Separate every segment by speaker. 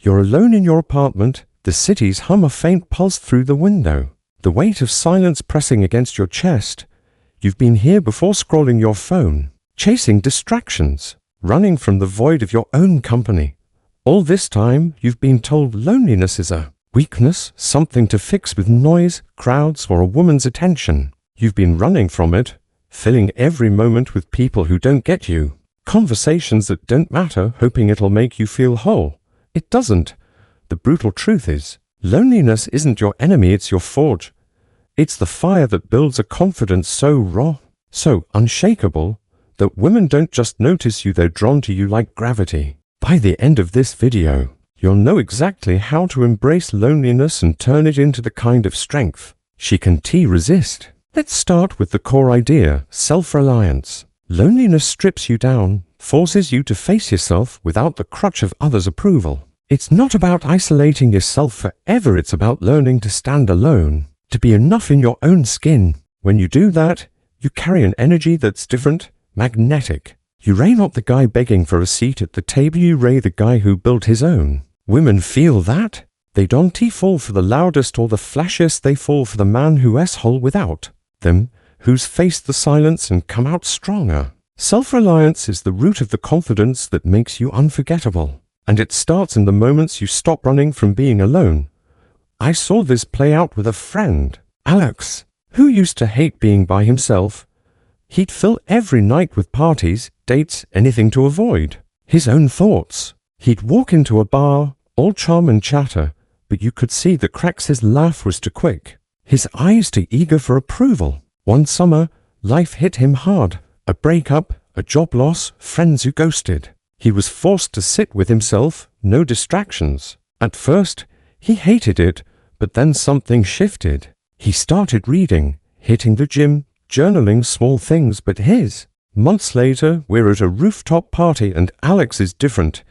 Speaker 1: You're alone in your apartment, the city's hum a faint pulse through the window, the weight of silence pressing against your chest. You've been here before, scrolling your phone, chasing distractions, running from the void of your own company. All this time, you've been told loneliness is a weakness, something to fix with noise, crowds, or a woman's attention. You've been running from it, filling every moment with people who don't get you, conversations that don't matter, hoping it'll make you feel whole. It doesn't. The brutal truth is, loneliness isn't your enemy, it's your forge. It's the fire that builds a confidence so raw, so unshakable, that women don't just notice you, they're drawn to you like gravity. By the end of this video, you'll know exactly how to embrace loneliness and turn it into the kind of strength she can resist. Let's start with the core idea, self-reliance. Loneliness strips you down, forces you to face yourself without the crutch of others' approval. It's not about isolating yourself forever, it's about learning to stand alone, to be enough in your own skin. When you do that, you carry an energy that's different, magnetic. You ray not the guy begging for a seat at the table, you ray the guy who built his own. Women feel that. They don't fall for the loudest or the flashiest, they fall for the man who s-hole without them, who's faced the silence and come out stronger. Self-reliance is the root of the confidence that makes you unforgettable, and it starts in the moments you stop running from being alone. I saw this play out with a friend, Alex, who used to hate being by himself. He'd fill every night with parties, dates, anything to avoid his own thoughts. He'd walk into a bar, all charm and chatter, but you could see the cracks. His laugh was too quick, his eyes too eager for approval. One summer, life hit him hard. A breakup, a job loss, friends who ghosted. He was forced to sit with himself, no distractions. At first, he hated it, but then something shifted. He started reading, hitting the gym, journaling, small things but his. Months later, we're at a rooftop party and Alex is different.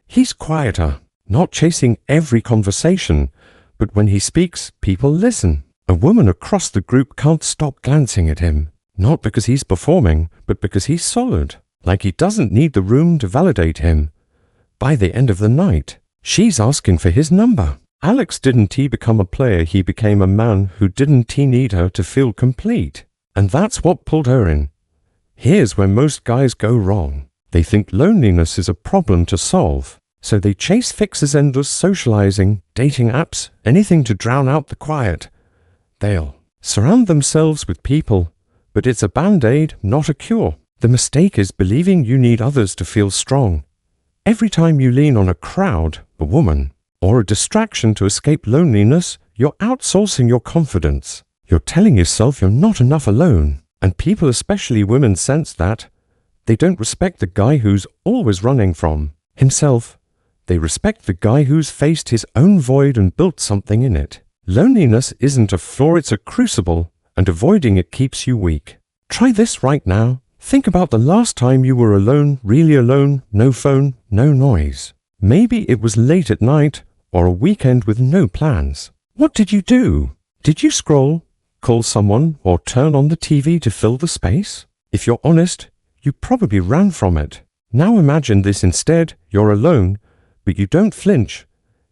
Speaker 1: He's quieter, not chasing every conversation, but when he speaks, people listen. A woman across the group can't stop glancing at him. Not because he's performing, but because he's solid. Like he doesn't need the room to validate him. By the end of the night, she's asking for his number. Alex didn't become a player, he became a man who didn't need her to feel complete. And that's what pulled her in. Here's where most guys go wrong. They think loneliness is a problem to solve. So they chase fixes, endless socializing, dating apps, anything to drown out the quiet. They'll surround themselves with people, but it's a band-aid, not a cure. The mistake is believing you need others to feel strong. Every time you lean on a crowd, a woman, or a distraction to escape loneliness, you're outsourcing your confidence. You're telling yourself you're not enough alone. And people, especially women, sense that. They don't respect the guy who's always running from himself. They respect the guy who's faced his own void and built something in it. Loneliness isn't a flaw, it's a crucible, and avoiding it keeps you weak. Try this right now. Think about the last time you were alone, really alone, no phone, no noise. Maybe it was late at night, or a weekend with no plans. What did you do? Did you scroll, call someone, or turn on the TV to fill the space? If you're honest, you probably ran from it. Now imagine this instead. You're alone, but you don't flinch.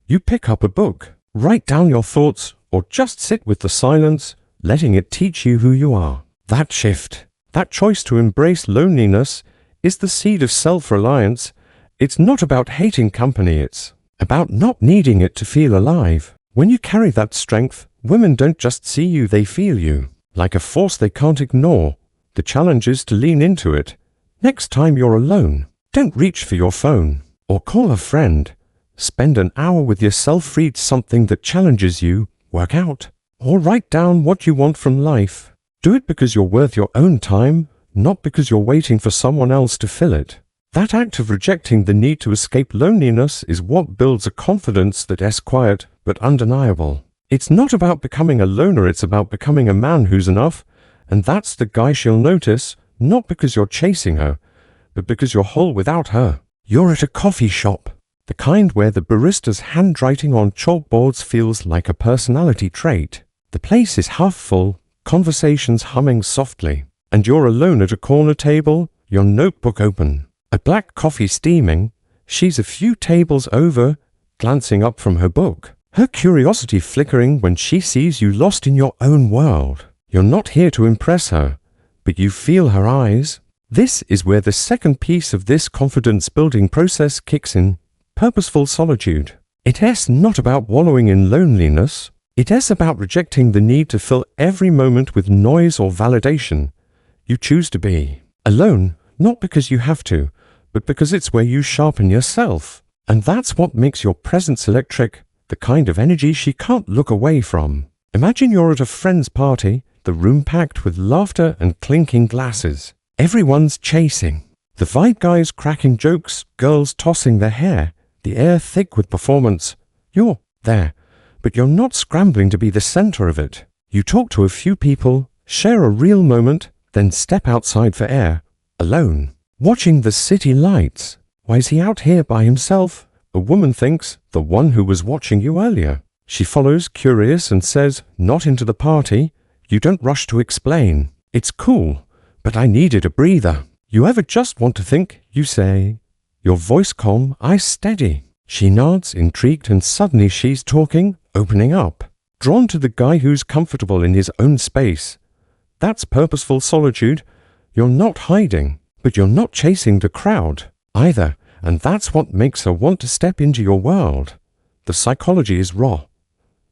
Speaker 1: You pick up a book, write down your thoughts, or just sit with the silence, letting it teach you who you are. That shift, that choice to embrace loneliness, is the seed of self-reliance. It's not about hating company, it's about not needing it to feel alive. When you carry that strength, women don't just see you, they feel you, like a force they can't ignore. The challenge is to lean into it. Next time you're alone, don't reach for your phone, or call a friend. Spend an hour with yourself, read something that challenges you, work out, or write down what you want from life. Do it because you're worth your own time, not because you're waiting for someone else to fill it. That act of rejecting the need to escape loneliness is what builds a confidence that is quiet but undeniable. It's not about becoming a loner, it's about becoming a man who's enough, and that's the guy she'll notice, not because you're chasing her, but because you're whole without her. You're at a coffee shop, the kind where the barista's handwriting on chalkboards feels like a personality trait. The place is half full, conversations humming softly, and you're alone at a corner table, your notebook open, a black coffee steaming. She's a few tables over, glancing up from her book, her curiosity flickering when she sees you lost in your own world. You're not here to impress her, but you feel her eyes. This is where the second piece of this confidence-building process kicks in: purposeful solitude. It is not about wallowing in loneliness. It is about rejecting the need to fill every moment with noise or validation. You choose to be alone, not because you have to, but because it's where you sharpen yourself. And that's what makes your presence electric, the kind of energy she can't look away from. Imagine you're at a friend's party, the room packed with laughter and clinking glasses. Everyone's chasing. The vibe guys cracking jokes, girls tossing their hair, the air thick with performance. You're there, but you're not scrambling to be the center of it. You talk to a few people, share a real moment, then step outside for air, alone, watching the city lights. Why is he out here by himself? A woman thinks, the one who was watching you earlier. She follows, curious, and says, not into the party. You don't rush to explain. It's cool, but I needed a breather. You ever just want to think? You say, your voice calm, eyes steady. She nods, intrigued, and suddenly she's talking, opening up, drawn to the guy who's comfortable in his own space. That's purposeful solitude. You're not hiding, but you're not chasing the crowd either, and that's what makes her want to step into your world. The psychology is raw.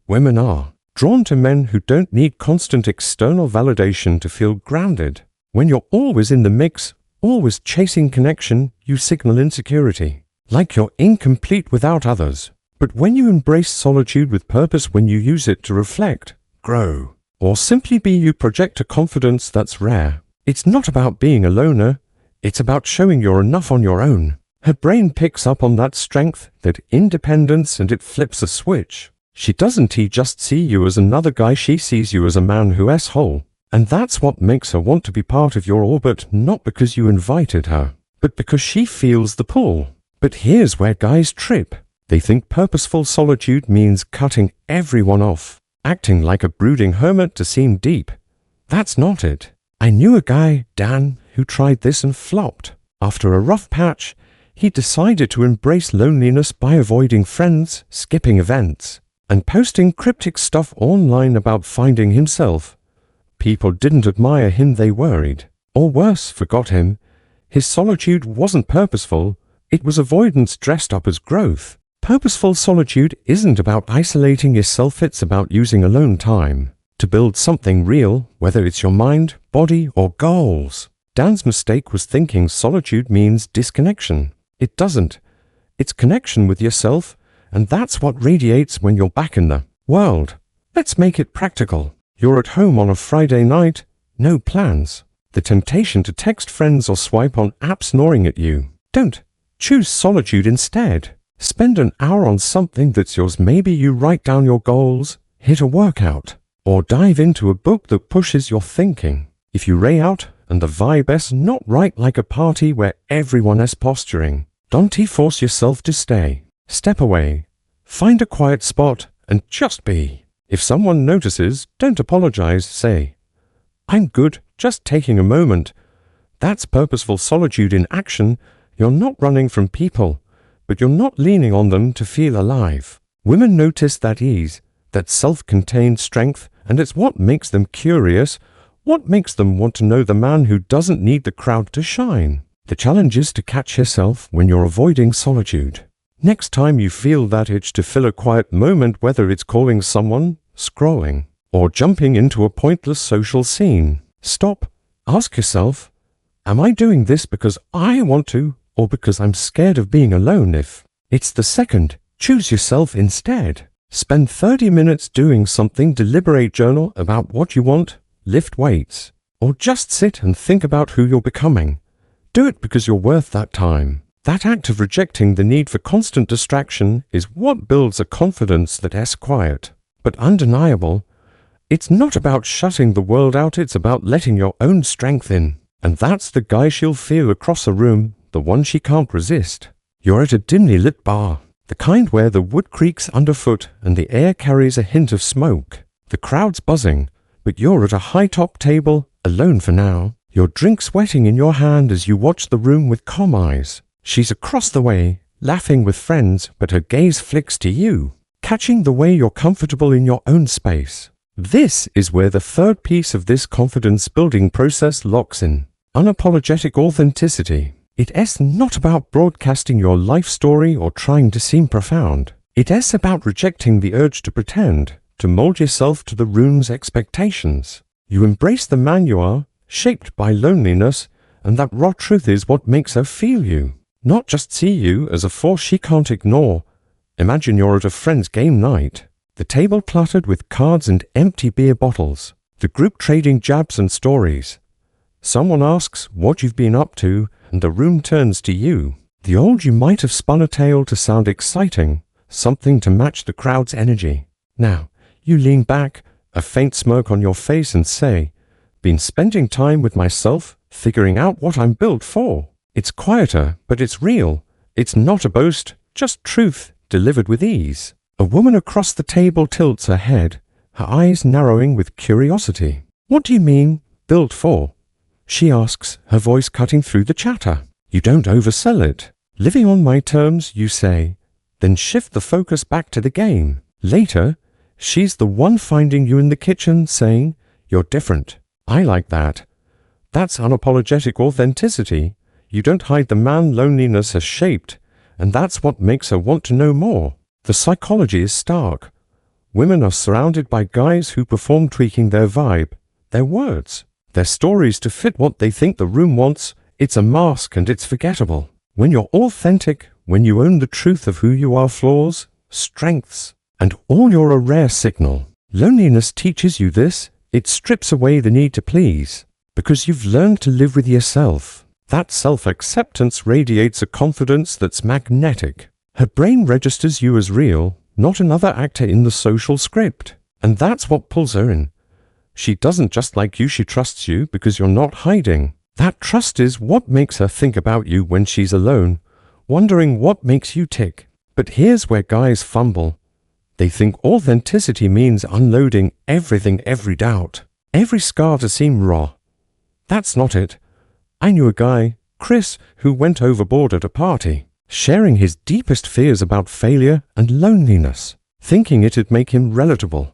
Speaker 1: Women are drawn to men who don't need constant external validation to feel grounded. When you're always in the mix, always chasing connection, you signal insecurity, like you're incomplete without others. But when you embrace solitude with purpose, when you use it to reflect, grow, or simply be, you project a confidence that's rare. It's not about being a loner, it's about showing you're enough on your own. Her brain picks up on that strength, that independence, and it flips a switch. She doesn't just see you as another guy, she sees you as a man who is whole. And that's what makes her want to be part of your orbit, not because you invited her, but because she feels the pull. But here's where guys trip. They think purposeful solitude means cutting everyone off, acting like a brooding hermit to seem deep. That's not it. I knew a guy, Dan, who tried this and flopped. After a rough patch, he decided to embrace loneliness by avoiding friends, skipping events, and posting cryptic stuff online about finding himself. People didn't admire him, they worried. Or worse, forgot him. His solitude wasn't purposeful, it was avoidance dressed up as growth. Purposeful solitude isn't about isolating yourself, it's about using alone time to build something real, whether it's your mind, body, or goals. Dan's mistake was thinking solitude means disconnection. It doesn't. It's connection with yourself, and that's what radiates when you're back in the world. Let's make it practical. You're at home on a Friday night, no plans. The temptation to text friends or swipe on apps gnawing at you. Don't. Choose solitude instead. Spend an hour on something that's yours. Maybe you write down your goals, hit a workout, or dive into a book that pushes your thinking. If you ray out and the vibe is not right, like a party where everyone is posturing, don't force yourself to stay. Step away. Find a quiet spot and just be. If someone notices, don't apologize. Say, I'm good, just taking a moment. That's purposeful solitude in action. You're not running from people, but you're not leaning on them to feel alive. Women notice that ease, that self-contained strength, and it's what makes them curious, what makes them want to know the man who doesn't need the crowd to shine. The challenge is to catch yourself when you're avoiding solitude. Next time you feel that itch to fill a quiet moment, whether it's calling someone, scrolling, or jumping into a pointless social scene, stop, ask yourself, am I doing this because I want to, or because I'm scared of being alone? If it's the second, choose yourself instead. Spend 30 minutes doing something deliberate, journal about what you want, lift weights, or just sit and think about who you're becoming. Do it because you're worth that time. That act of rejecting the need for constant distraction is what builds a confidence that is quiet, but undeniable. It's not about shutting the world out, it's about letting your own strength in. And that's the guy she'll feel across a room, the one she can't resist. You're at a dimly lit bar, the kind where the wood creaks underfoot and the air carries a hint of smoke. The crowd's buzzing, but you're at a high-top table, alone for now, your drink sweating in your hand as you watch the room with calm eyes. She's across the way, laughing with friends, but her gaze flicks to you, catching the way you're comfortable in your own space. This is where the third piece of this confidence-building process locks in. Unapologetic authenticity. It's not about broadcasting your life story or trying to seem profound. It's about rejecting the urge to pretend, to mold yourself to the room's expectations. You embrace the man you are, shaped by loneliness, and that raw truth is what makes her feel you. Not just see you as a force she can't ignore. Imagine you're at a friend's game night. The table cluttered with cards and empty beer bottles. The group trading jabs and stories. Someone asks what you've been up to, and the room turns to you. The old you might have spun a tale to sound exciting, something to match the crowd's energy. Now, you lean back, a faint smirk on your face, and say, "Been spending time with myself, figuring out what I'm built for." It's quieter, but it's real. It's not a boast, just truth, delivered with ease. A woman across the table tilts her head, her eyes narrowing with curiosity. "What do you mean, built for?" she asks, her voice cutting through the chatter. You don't oversell it. "Living on my terms," you say, then shift the focus back to the game. Later, she's the one finding you in the kitchen saying, "You're different. I like that." That's unapologetic authenticity. You don't hide the man loneliness has shaped, and that's what makes her want to know more. The psychology is stark. Women are surrounded by guys who perform, tweaking their vibe, their words, their stories to fit what they think the room wants. It's a mask and it's forgettable. When you're authentic, when you own the truth of who you are, flaws, strengths, and all, you're a rare signal. Loneliness teaches you this. It strips away the need to please, because you've learned to live with yourself. That self-acceptance radiates a confidence that's magnetic. Her brain registers you as real, not another actor in the social script. And that's what pulls her in. She doesn't just like you, she trusts you because you're not hiding. That trust is what makes her think about you when she's alone, wondering what makes you tick. But here's where guys fumble. They think authenticity means unloading everything, every doubt, every scar to seem raw. That's not it. I knew a guy, Chris, who went overboard at a party, sharing his deepest fears about failure and loneliness, thinking it'd make him relatable.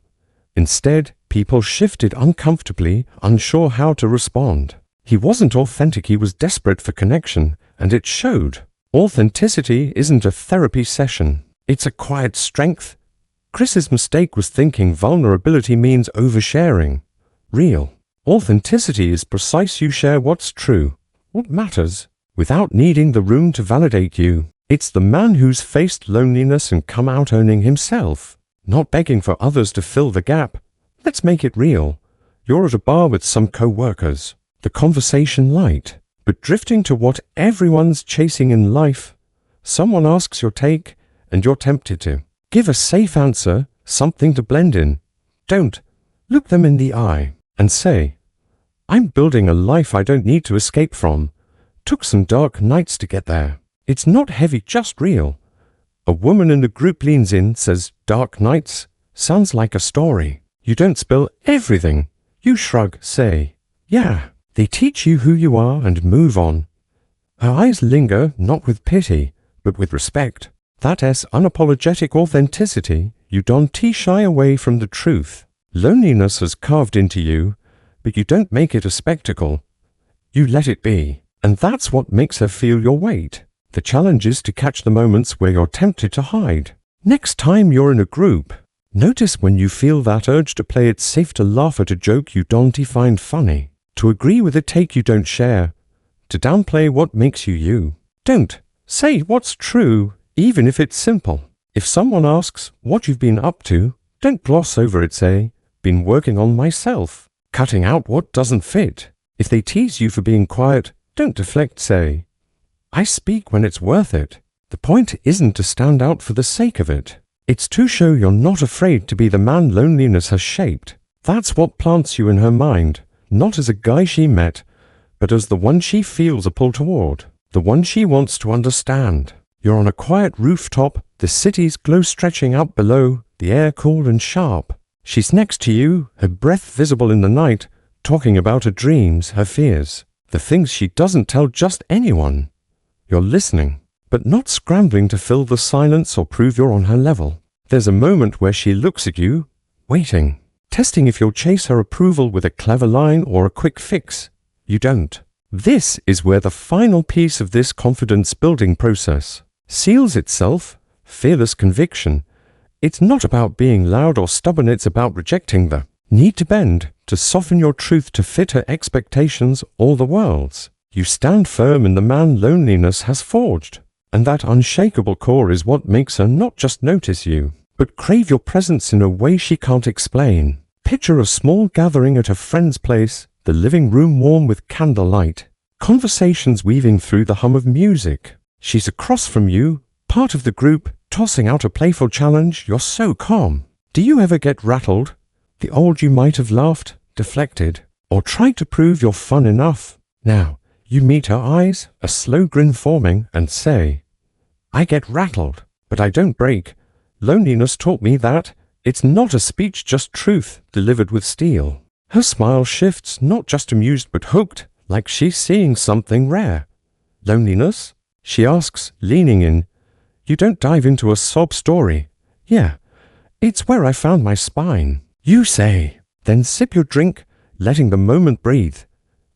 Speaker 1: Instead, people shifted uncomfortably, unsure how to respond. He wasn't authentic, he was desperate for connection, and it showed. Authenticity isn't a therapy session. It's a quiet strength. Chris's mistake was thinking vulnerability means oversharing. Real authenticity is precise. You share what's true, what matters, without needing the room to validate you. It's the man who's faced loneliness and come out owning himself, not begging for others to fill the gap. Let's make it real. You're at a bar with some co-workers, the conversation light, but drifting to what everyone's chasing in life. Someone asks your take, and you're tempted to give a safe answer, something to blend in. Don't. Look them in the eye and say, "I'm building a life I don't need to escape from. Took some dark nights to get there." It's not heavy, just real. A woman in the group leans in, says, "Dark nights? Sounds like a story." You don't spill everything. You shrug, say, "Yeah." They teach you who you are and move on. Her eyes linger, not with pity, but with respect. That's unapologetic authenticity. You don't shy away from the truth. Loneliness has carved into you, but you don't make it a spectacle. You let it be. And that's what makes her feel your weight. The challenge is to catch the moments where you're tempted to hide. Next time you're in a group, notice when you feel that urge to play it safe, to laugh at a joke you don't find funny, to agree with a take you don't share, to downplay what makes you you. Don't. Say what's true, even if it's simple. If someone asks what you've been up to, don't gloss over it. Say, "Been working on myself," cutting out what doesn't fit. If they tease you for being quiet, don't deflect. Say, "I speak when it's worth it." The point isn't to stand out for the sake of it. It's to show you're not afraid to be the man loneliness has shaped. That's what plants you in her mind, not as a guy she met, but as the one she feels a pull toward, the one she wants to understand. You're on a quiet rooftop, the city's glow stretching out below, the air cool and sharp. She's next to you, her breath visible in the night, talking about her dreams, her fears, the things she doesn't tell just anyone. You're listening, but not scrambling to fill the silence or prove you're on her level. There's a moment where she looks at you, waiting, testing if you'll chase her approval with a clever line or a quick fix. You don't. This is where the final piece of this confidence-building process seals itself, fearless conviction. It's not about being loud or stubborn, it's about rejecting the need to bend, to soften your truth to fit her expectations or the world's. You stand firm in the man loneliness has forged, and that unshakable core is what makes her not just notice you, but crave your presence in a way she can't explain. Picture a small gathering at a friend's place, the living room warm with candlelight, conversations weaving through the hum of music. She's across from you, part of the group, tossing out a playful challenge. You're so calm. Do you ever get rattled? The old you might have laughed, deflected, or tried to prove you're fun enough. Now, you meet her eyes, a slow grin forming, and say, I get rattled, but I don't break. Loneliness taught me that. It's not a speech, just truth, delivered with steel. Her smile shifts, not just amused but hooked, like she's seeing something rare. Loneliness? She asks, leaning in. You don't dive into a sob story. Yeah, it's where I found my spine. You say, then sip your drink, letting the moment breathe.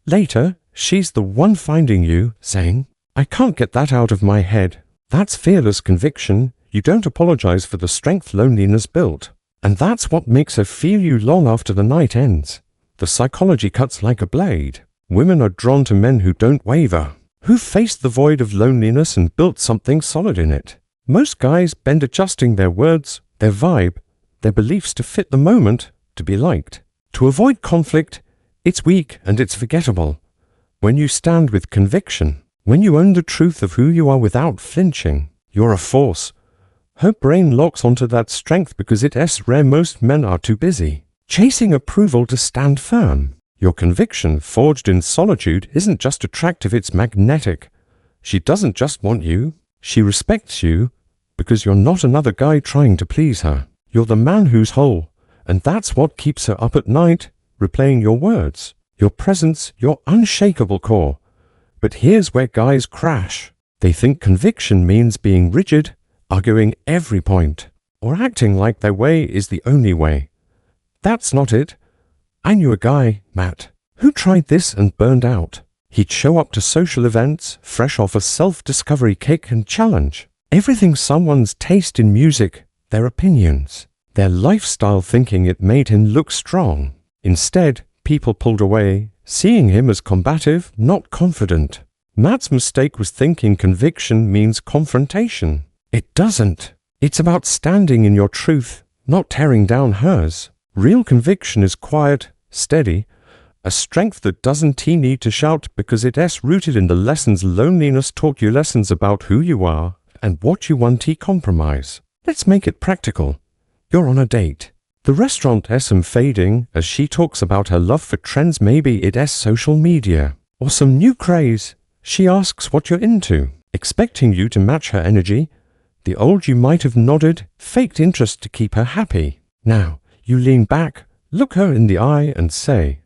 Speaker 1: Later, she's the one finding you, saying, I can't get that out of my head. That's fearless conviction. You don't apologize for the strength loneliness built. And that's what makes her feel you long after the night ends. The psychology cuts like a blade. Women are drawn to men who don't waver, who faced the void of loneliness and built something solid in it. Most guys bend, adjusting their words, their vibe, their beliefs to fit the moment, to be liked. To avoid conflict, it's weak and it's forgettable. When you stand with conviction, when you own the truth of who you are without flinching, you're a force. Her brain locks onto that strength because it's rare. Most men are too busy chasing approval to stand firm. Your conviction, forged in solitude, isn't just attractive, it's magnetic. She doesn't just want you, she respects you, because you're not another guy trying to please her. You're the man who's whole, and that's what keeps her up at night, replaying your words, your presence, your unshakable core. But here's where guys crash. They think conviction means being rigid, arguing every point, or acting like their way is the only way. That's not it. I knew a guy, Matt, who tried this and burned out. He'd show up to social events, fresh off a self-discovery kick and challenge everything: someone's taste in music, their opinions, their lifestyle, thinking it made him look strong. Instead, people pulled away, seeing him as combative, not confident. Matt's mistake was thinking conviction means confrontation. It doesn't. It's about standing in your truth, not tearing down hers. Real conviction is quiet, steady, a strength that doesn't need to shout because it's rooted in the lessons loneliness taught you, lessons about who you are and what you want. Compromise. Let's make it practical. You're on a date. The restaurant fading as she talks about her love for trends, maybe it's social media or some new craze. She asks what you're into, expecting you to match her energy. The old you might have nodded, faked interest to keep her happy. Now, you lean back, look her in the eye and say,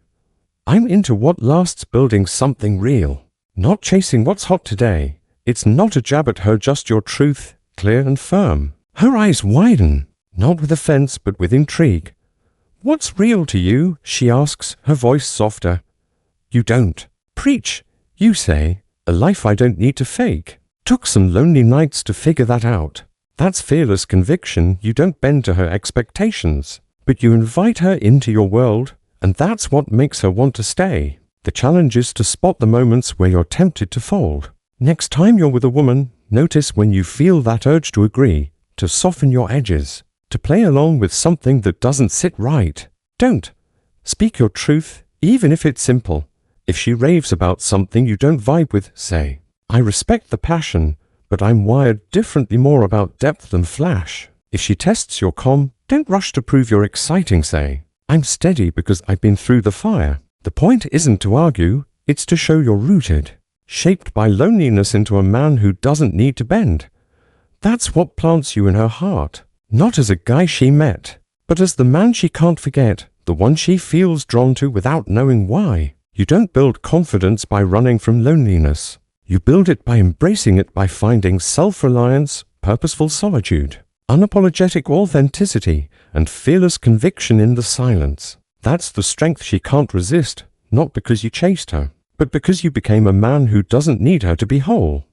Speaker 1: I'm into what lasts, building something real, not chasing what's hot today. It's not a jab at her, just your truth, clear and firm. Her eyes widen, not with offense but with intrigue. What's real to you? She asks, her voice softer. You don't preach, you say, a life I don't need to fake. Took some lonely nights to figure that out. That's fearless conviction. You don't bend to her expectations, but you invite her into your world, and that's what makes her want to stay. The challenge is to spot the moments where you're tempted to fold. Next time you're with a woman, notice when you feel that urge to agree, to soften your edges, to play along with something that doesn't sit right. Don't. Speak your truth, even if it's simple. If she raves about something you don't vibe with, say, I respect the passion, but I'm wired differently, more about depth than flash. If she tests your calm, don't rush to prove you're exciting, say, I'm steady because I've been through the fire. The point isn't to argue, it's to show you're rooted, shaped by loneliness into a man who doesn't need to bend. That's what plants you in her heart, not as a guy she met, but as the man she can't forget, the one she feels drawn to without knowing why. You don't build confidence by running from loneliness. You build it by embracing it, by finding self-reliance, purposeful solitude, unapologetic authenticity, and fearless conviction in the silence. That's the strength she can't resist, not because you chased her, but because you became a man who doesn't need her to be whole.